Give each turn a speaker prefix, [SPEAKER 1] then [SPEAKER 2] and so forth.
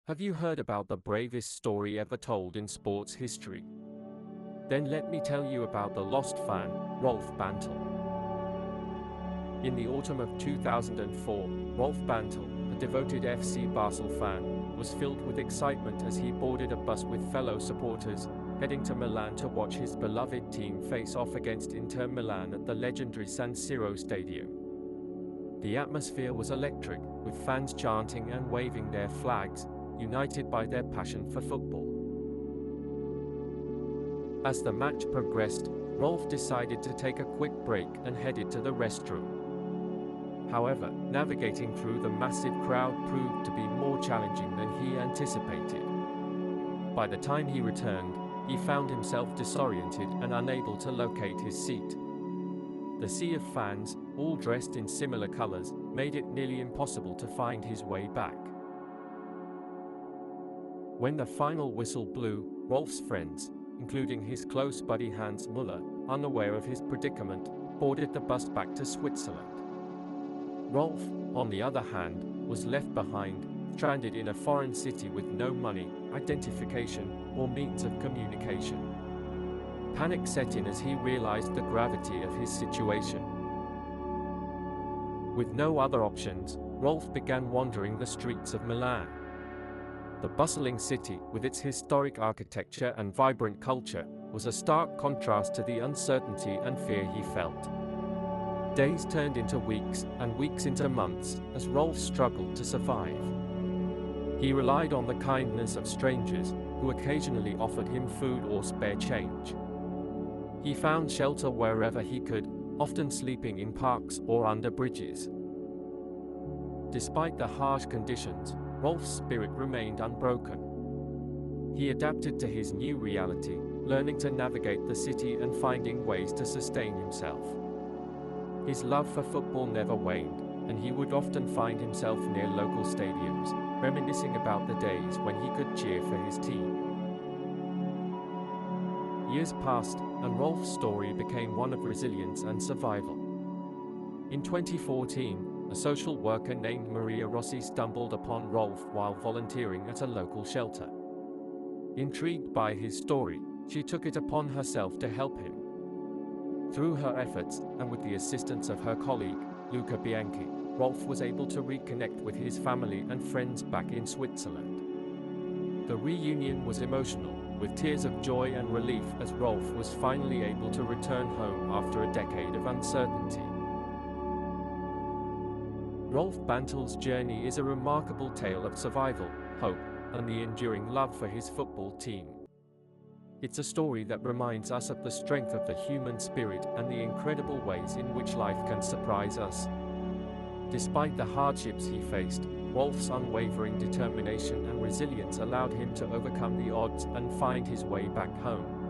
[SPEAKER 1] Have you heard about the bravest story ever told in sports history? Then let me tell you about the lost fan, Rolf Bantel. In the autumn of 2004, Rolf Bantel, a devoted FC Basel fan, was filled with excitement as he boarded a bus with fellow supporters, heading to Milan to watch his beloved team face off against Inter Milan at the legendary San Siro Stadium. The atmosphere was electric, with fans chanting and waving their flags, united by their passion for football. As the match progressed, Rolf decided to take a quick break and headed to the restroom. However, navigating through the massive crowd proved to be more challenging than he anticipated. By the time he returned, he found himself disoriented and unable to locate his seat. The sea of fans, all dressed in similar colors, made it nearly impossible to find his way back. When the final whistle blew, Rolf's friends, including his close buddy Hans Müller, unaware of his predicament, boarded the bus back to Switzerland. Rolf, on the other hand, was left behind, stranded in a foreign city with no money, identification, or means of communication. Panic set in as he realized the gravity of his situation. With no other options, Rolf began wandering the streets of Milan. The bustling city, with its historic architecture and vibrant culture, was a stark contrast to the uncertainty and fear he felt. Days turned into weeks, and weeks into months, as Rolf struggled to survive. He relied on the kindness of strangers, who occasionally offered him food or spare change. He found shelter wherever he could, often sleeping in parks or under bridges. Despite the harsh conditions, Rolf's spirit remained unbroken. He adapted to his new reality, learning to navigate the city and finding ways to sustain himself. His love for football never waned, and he would often find himself near local stadiums, reminiscing about the days when he could cheer for his team. Years passed, and Rolf's story became one of resilience and survival. In 2014, a social worker named Maria Rossi stumbled upon Rolf while volunteering at a local shelter. Intrigued by his story, she took it upon herself to help him. Through her efforts, and with the assistance of her colleague, Luca Bianchi, Rolf was able to reconnect with his family and friends back in Switzerland. The reunion was emotional, with tears of joy and relief as Rolf was finally able to return home after a decade of uncertainty. Rolf Bantel's journey is a remarkable tale of survival, hope, and the enduring love for his football team. It's a story that reminds us of the strength of the human spirit and the incredible ways in which life can surprise us. Despite the hardships he faced, Rolf's unwavering determination and resilience allowed him to overcome the odds and find his way back home.